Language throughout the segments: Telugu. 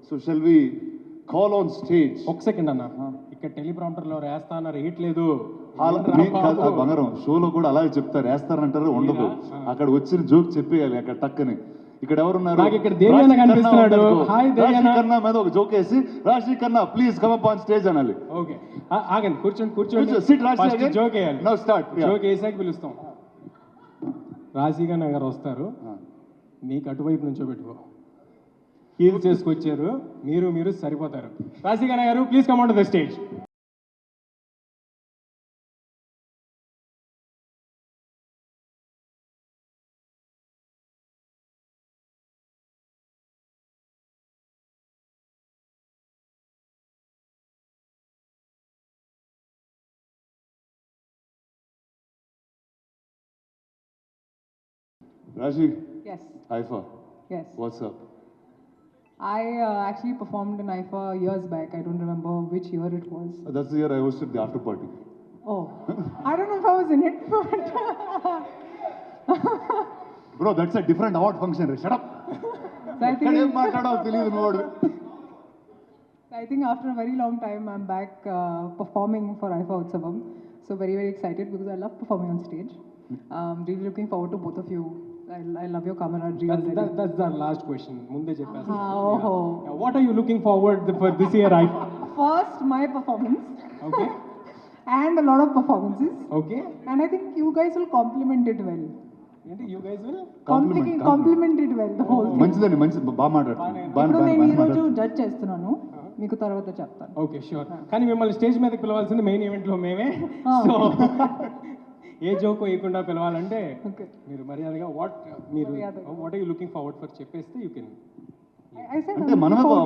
So shall we call on stage? ఒక సెకండ్ అన్న, ఇక్కడ టెలిప్రాంప్టర్ లో రాస్తాన రేయట్లేదు. బంగారం షోలో కూడా అలాగే చెప్తారు, వేస్తారంటారు, ఉండదు. అక్కడ వచ్చిన జోక్ చెప్పేయాలి అక్కడ టక్కని. ఇక్కడ ఎవరున్నారు? ఇక్కడ దేవయాన కనిపిస్తున్నాడు. హాయ్ దేవయాన. కన్నా మీద ఒక జోక్ వేసి రాశి కన్నా please come up on stage అనాలి. ఓకే ఆగండి, కూర్చోండి. సిట్ రాశి. జోక్ వేయాలి. Now start. జోక్ వేసాక పిలుస్తాం. రాశిగా నగర్ వస్తారు, నీకు అటువైపు నుంచో పెట్టుకో. హీల్స్ చేసుకొచ్చారు, మీరు సరిపోతారు. రాశిగా నగర్ please come on to the stage. Rashi. Yes. IIFA. Yes. What's up? I actually performed in IIFA years back. I don't remember which year it was. That's the year I hosted the after party. Oh, I don't know if I was in it, but Bro, that's a different award function. Shut up. so I think after a very long time, I'm back performing for IIFA Utsavam. So very excited because I love performing on stage. Really looking forward to both of you. I love your camaraderie. That's the last question. Munde cheppasi. Oh. What are you looking forward for this year? First, my performance. Okay. And a lot of performances. Okay. And I think you guys will complement it well. You guys will Compliment it well, the whole thing. మంచిదండి, మంచి బాగా మాట్లాడు. ఇప్పుడు నేను ఈ రోజు జడ్జ్ చేస్తున్నాను, మీకు తర్వాత చెప్తాను. Okay sure. కానీ మిమ్మల్ని స్టేజ్ మీదకి పిలవాల్సింది మెయిన్ ఈవెంట్ లో మేమే. సో ఏ జోక్ వేయకుండా పిలవాలంటే మీరు మర్యాదగా what are you looking forward for చెప్పేస్తే యూ కెన్. అంటే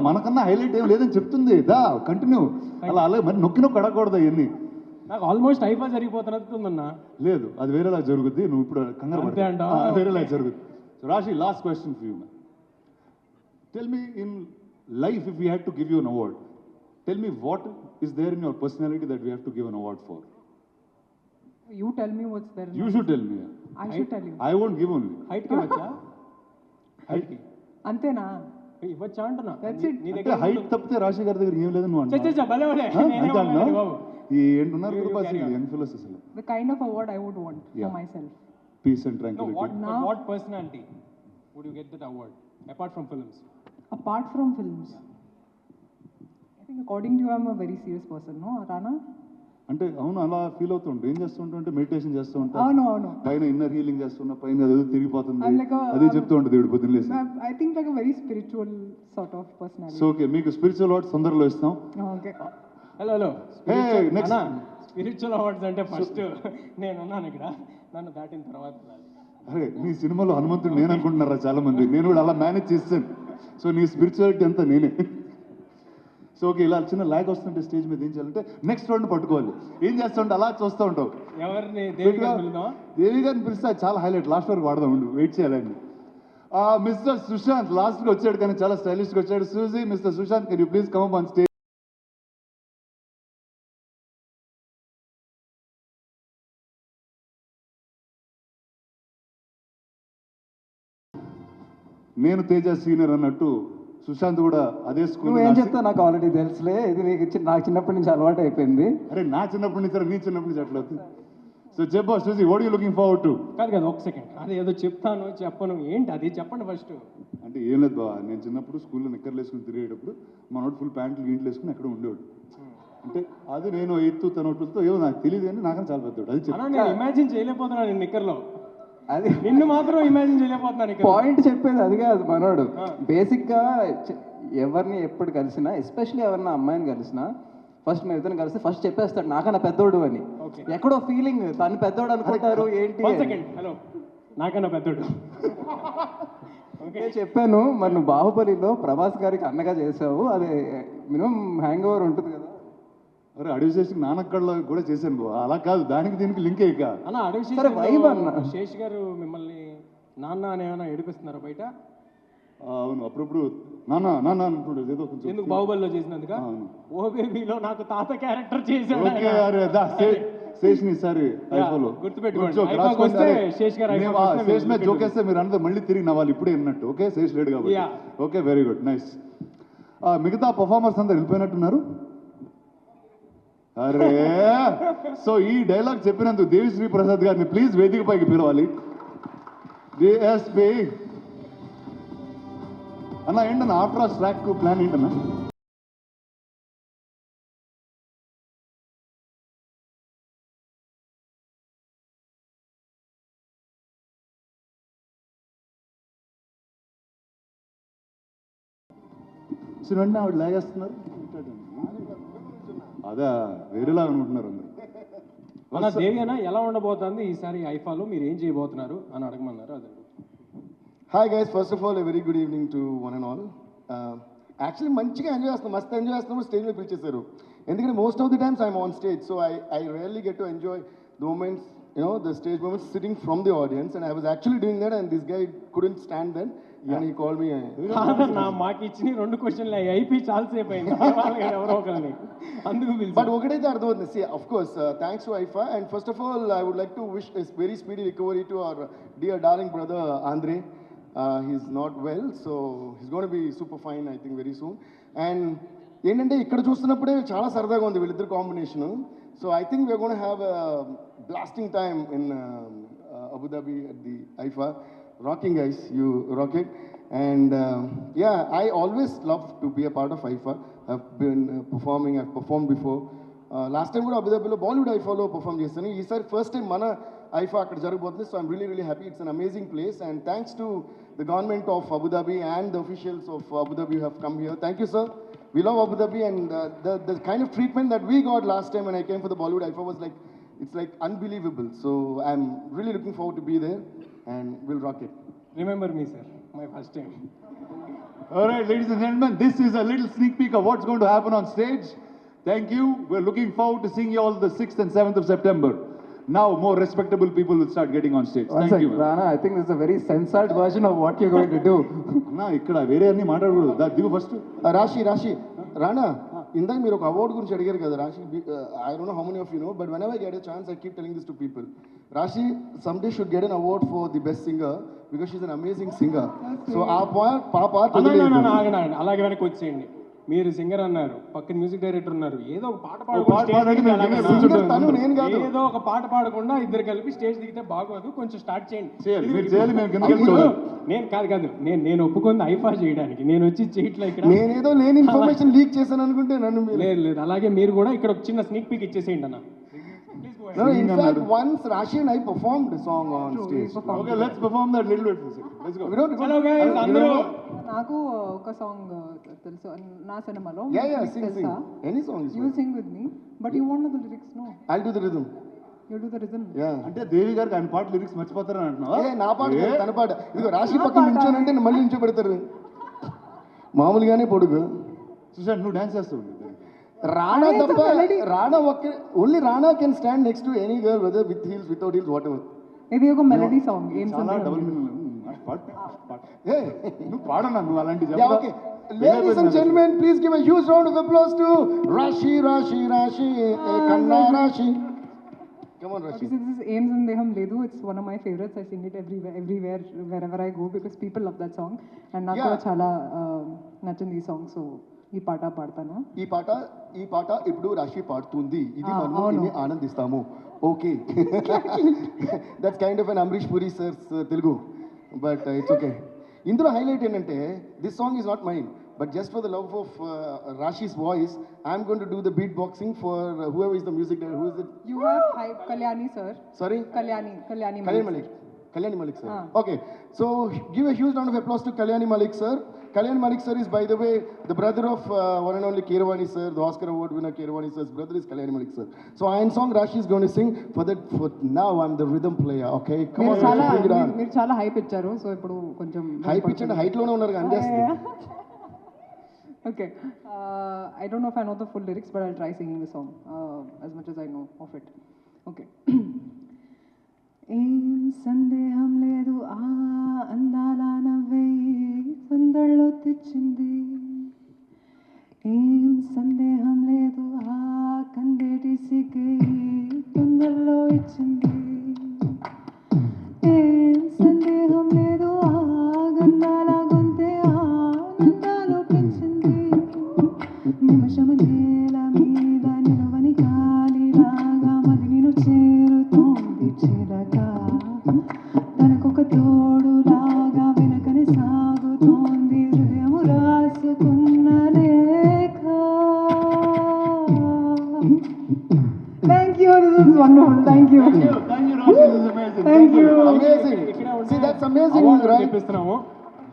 మనకన్నా హైలైట్ ఏం లేదని చెప్తుంది. దా కంటిన్యూ. అలా మరి నొక్కి అడగకూడదు అవన్నీ. నాకు ఆల్మోస్ట్ అయిపో జరిగిపోతున్నట్టుందన్నా. లేదు, అది వేరేలా జరుగుద్ది. నువ్వు ఇప్పుడు కంగారు అంతే అంట, వేరేలా జరుగుద్ది. So Raashi, last question for you. Tell me, in life if we had to give you an award, tell me what is there in your personality that we have to give an award for? You tell me what's there. You should tell me. I should tell you. I won't give only. Height కి వచ్చా? హైట్ కి అంతేనా? ఇవ్వచ్చా అంటున్నా. That's it. నీ దగ్గర హైట్ తప్పితే రాశి గారి దగ్గర ఏం లేదని నువ్వు భలే ఈ ఏంటున్నారు యంగ్ ఫెలోస్ అసలు. The kind of award I would want for myself. Peace and tranquility. What personality would you get that award apart from films? Apart from films, I think according to you I'm a very serious person, no Rana? అంటే అవును, అలా ఫీల్ అవుతుంటే ఏం చేస్తుంటే మెడిటేషన్ చేస్తూ ఉంటా, అవును పైన ఇన్నర్ హీలింగ్ చేస్తున్నా, పైన అదే తిరిగిపోతుంది, like అదే చెప్తూ ఉంటుంది దేవుడు పొద్దున్న లేసి. I think like a very spiritual sort of personality. So okay, మీకు స్పిరిచువల్ అవార్డ్స్ తొందరలో ఇస్తాం. Okay. Hello next spiritual awards అంటే ఫస్ట్ నేనున్నాను ఇక్కడ, నన్ను దాటిన తర్వాత. అరే నీ సినిమాలో హనుమంతుడు నేను అనుకుంటున్నారా చాలా మంది, నేను కూడా అలా మేనేజ్ చేస్తాను. సో నీ స్పిరిచువాలిటీ అంతా నేనే. సో ఓకే, ఇలా చిన్న ల్యాగ్ వస్తుంటే స్టేజ్ మీద ఏం చేయాలంటే నెక్స్ట్ రౌండ్ పట్టుకోవాలి. ఏం చేస్తుంటే అలా చూస్తూ ఉంటావు. ఎవరిని? దేవి గారిని పిలిస్తే చాలా హైలైట్, లాస్ట్ వరకు వాడదాం, ఉండు వెయిట్ చేయాలండి. మిస్టర్ సుశాంత్ లాస్ట్గా వచ్చాడు, కానీ చాలా స్టైలిష్గా వచ్చాడు. Suji, mister Sushant, can you please come up on stage? నేను తేజ సీనియర్ అన్నట్టు సుశాంత్ కూడా అదే స్కూల్. ఏం చెప్తా, నాకు ఆల్రెడీ తెలుసులే, ఇది నాకు చిన్నప్పటి నుంచి అలవాటు అయిపోయింది. అరే నా చిన్నప్పటి నుంచి, నీ చిన్నప్పటి నుంచి అట్లా అవుతుంది. సో చెప్పు Suji, what you looking forward to? కాదు ఒక సెకండ్, అది ఏదో చెప్తాను చెప్పను, ఏంటి అది చెప్పండి ఫస్ట్. అంటే ఏం లేదు బాబా, నేను చిన్నప్పుడు స్కూల్లో నిక్కర్లు వేసుకుని తిరిగేటప్పుడు మనోడు ఫుల్ ప్యాంట్లు గీంట్లు వేసుకుని ఎక్కడ ఉండేవాడు. అంటే అది నేను ఎత్తు తనోటులతో ఏమో నాకు తెలియదు, కానీ నాకన్నా చాలా పెద్దవాడు. అది నేను ఇమాజిన్ చేయలేకపోతున్నాను నేను నిక్కర్లో, అది నిన్ను మాత్రం ఇమాజిన్ చేయలేకపోతున్నాను. పాయింట్ చెప్పేది అది కాదు మనోడు. బేసిక్గా ఎవరిని ఎప్పుడు కలిసినా, ఎస్పెషల్లీ ఎవరిన అమ్మాయిని కలిసినా, ఫస్ట్ మేము ఇద్దరు కలిసి ఫస్ట్ చెప్పేస్తాడు నాకన్నా పెద్దోడు అని. ఎక్కడో ఫీలింగ్, తను పెద్దోడు అనుకుంటారు ఏంటి. హలో, నాకన్నా పెద్దోడు చెప్పాను. మరి నువ్వు బాహుబలిలో ప్రభాస్ గారికి అన్నగా చేసావు, అది మినిమం హ్యాంగ్ ఓవర్ ఉంటుంది కదా. అరే అడవి శేష్ నానక్కడలో కూడా చేశాను బాబు, అలా కాదు, దానికి దీనికి లింక్ అయ్యాక. అన్న అడవి శేష్ గారు మిమ్మల్ని నాన్న అని ఏమైనా ఏడిపిస్తున్నారు బయట? అవును, అప్పుడప్పుడు నాన్న అంటుండే ఏదో కొంచెం. ఎందుకు? బాహుబలిలో చేసినందుక? ఓ బేబీలో నాకు తాత క్యారెక్టర్ చేశాడు. శేష్ మీద జోకేస్తే మీరు అందరూ మళ్ళీ తిరిగి నవ్వాలి ఇప్పుడే అన్నట్టు. ఓకే, శేష్ లేడు కాబట్టి. Okay, very good, nice. మిగతా పర్ఫార్మర్స్ అందరు వెళ్ళిపోయినట్టున్నారు. అరే, సో ఈ డైలాగ్ చెప్పినందుకు దేవిశ్రీ ప్రసాద్ గారిని ప్లీజ్ వేదిక పైకి పిలవాలి. డిఎస్పి అన్న ఏంటన్నా ఆఫ్టర్ ఆల్ ట్రాక్ ప్లాన్ ఏంటన్నా? వెంటనే ఆవిడ లాగేస్తున్నారు. అదే వేరేలాగా అనుకుంటున్నారు అందరు. మన దేవి అన్న ఎలా ఉండబోతుంది ఈసారి ఐఫాలో, మీరు ఏం చేయబోతున్నారు అని అడగమన్నారు. అదే hi guys, first of all very good evening to one and all. Actually మంచిగా ఎంజాయ్ చేస్తాం, మస్తు ఎంజాయ్ చేస్తున్నాము. స్టేజ్ మీద పిలిచేశారు, ఎందుకంటే most of the times I'm on stage, so I really get to enjoy the moments, the stage moments sitting from the audience, and I was actually doing that, and this guy couldn't stand then, and he called me. నా మాకు ఇచ్చిన 2 క్వశ్చన్లు అయిపోయి చాలాసేపు అయింది. ఎవరో ఒకరిని అందుకు పిలిచి. But ఒకటైతే అర్థమవుతుంది. See, of course, thanks to IFA, and first of all, I would like to wish a very speedy recovery to our dear darling brother Andre. He's not well, so he's going to be super fine, I think, very soon. And ఏంటంటే ఇక్కడ చూస్తున్నప్పుడే చాలా సరదాగా ఉంది వీళ్ళిద్దరు combination. So I think we're gonna have blasting time in Abu Dhabi at the IFA. Rocking, guys, you rock it. And yeah, I always love to be a part of IFA. I've been performing, I've performed before. Last time Abu Dhabi lo Bollywood IFA lo perform chestanu. Ee sir first time mana IFA akkada jaragabothundi, so I'm really happy. It's an amazing place, and thanks to the government of Abu Dhabi and the officials of Abu Dhabi who have come here. Thank you, sir. We love Abu Dhabi, and the kind of treatment that we got last time when I came for the Bollywood IFA was like, it's like unbelievable. So I'm really looking forward to be there, and we'll rock it. Remember me, sir, my first time. All right, ladies and gentlemen, this is a little sneak peek of what's going to happen on stage. Thank you. We're looking forward to seeing you all the 6th and 7th of September. Now more respectable people will start getting on stage. One Thank sec, you. Rana, I think this is a very censored version of what you're going to do. అన్నా ఇక్కడ వేరే అన్ని మాట్లాడకూడదు. దిగు ఫస్ట్. రాశి రానా, ఇందాక మీరు ఒక అవార్డు గురించి అడిగారు కదా రాశి. I don't know how many of you know, but when ever I get a chance I keep telling this to people. రాశి someday should get an award for the best singer because she's an amazing singer. So ఆ పార్ట్ ఆగండి, అలాగే వెనక్కి వచ్చేయండి. మీరు సింగర్ అన్నారు, పక్కన మ్యూజిక్ డైరెక్టర్ ఉన్నారు, ఏదో ఒక పాట ఏదో ఒక పాట పాడకుండా ఇద్దరు కలిపి స్టేజ్ దిగితే బాగోదు, కొంచెం స్టార్ట్ చేయండి. నేను కాదు నేను ఒప్పుకుంది ఐఫా చేయడానికి, నేను వచ్చి చేయట్లే ఇక్కడ. నేనేదో లేని ఇన్ఫర్మేషన్ లీక్ చేశాను అనుకుంటే నన్ను లేదు. అలాగే మీరు కూడా ఇక్కడ ఒక చిన్న స్నీక్ పీక్ ఇచ్చేసేయండి అన్న. No, in fact, once Rashi and I performed a song on stage. Okay, let's perform that little bit. Let's go. Hello guys, అందరూ. నాకు ఒక సాంగ్ తెలుసు నా సినిమాలో. Yeah, sing. Any song is You fine. sing with me, but you won't know the lyrics, no? I'll do the rhythm. You do the rhythm. Yeah. అంటే దేవి గారికి ఆయన పాట లిరిక్స్ మర్చిపోతారని అంటున్నావా? నా పాట కాదు, తన పాట. ఇదిగో రాశి పక్కన నిల్చోనంటే మళ్ళీ నిల్చోబెడతారు. మామూలుగానే పొడుగు. సుశాంత్ నువ్వు డాన్స్ చేస్తావు. రాణా తప్ప Rana only Rana can stand next to any girl whether with heels without heels whatever. ఇది ఒక మెలడీ సాంగ్. ఏం చాలా సాంగ్? Double meaning. నువ్వు పాడన్నా, నువ్వు అలాంటి Yeah, okay. Ladies and gentlemen, please give a huge round of applause to Rashi, Kanna Rashi. Come on, Rashi. This is Aim Sandeham Ledu. It's one of my favorites. I sing it everywhere, wherever I go because people love that song. And నాకు Yeah. చాలా నచ్చింది ఈ సాంగ్. సో ఈ పాట పాడతాను. ఈ పాట ఇప్పుడు రాశి పాడుతుంది. ఇది Ah, మనము అవును. దీన్ని ఆనందిస్తాము. Okay, that's kind of an Ambareesh Puri sir's Telugu, but it's okay. ఇందులో హైలైట్ ఏంటంటే this song is not mine, but just for the love of Rashi's voice I'm going to do the beat boxing for whoever is the music director. Who is it? You have hype Kalyani sir. Sorry? Kalyani Kalyani Malik sir. Okay, so give a huge round of applause to Kalyani Malik sir. Kalyani Malik sir is, by the way, the brother of one and only Keeravani sir, the Oscar award winner Keeravani sir's brother is Kalyani Malik sir. So Iron Song Rashi is going to sing. For now I'm the rhythm player. Okay, come on, bring it on. మీరు చాలా హైప్ ఇచ్చారు. సో ఇప్పుడు కొంచెం హైప్ ఇచ్చండి, హైట్ లోనే ఉన్నారు కదా, అందేస్తుంది. Okay. I don't know if I know the full lyrics, but I'll try singing the song as much as I know of it. Okay. ఏం సందేహం లేదు ఆ అందాల నవ్వే సందళ్ళో తెచ్చింది. ఏం సందేహం లేదు ఆ కందేటి సిగ్గే తొందరలో ఇచ్చింది. ఏం సందేహం లేదు ఆ గంధాల గొంతే ఆనందాలు పెంచింది. నేల మీద నిలవని గాలిలాగా మది నిన్ను చేరుతోంది చిలక తనకొక తోడులాగా వెనకనే సాగుతోంది హృదయము రాసుకున్న లేఖ. Thank you, this is wonderful. Thank you. Thank you, Rashi. This is amazing. Thank you. Amazing. See, that's amazing, right? తెప్పిస్తున్నాము.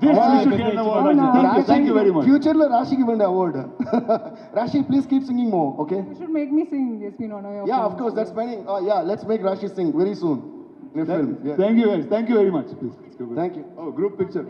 This you should get an award. Rashi. Thank you very much. Future lo Rashi given the award. Rashi, please keep singing more, okay? You should make me sing. Yes, we know your Yeah, of course. That's spending. Yeah, let's make Rashi sing very soon in a film. Yeah. Thank you guys. Thank you very much. Please. Thank you. Oh, group picture.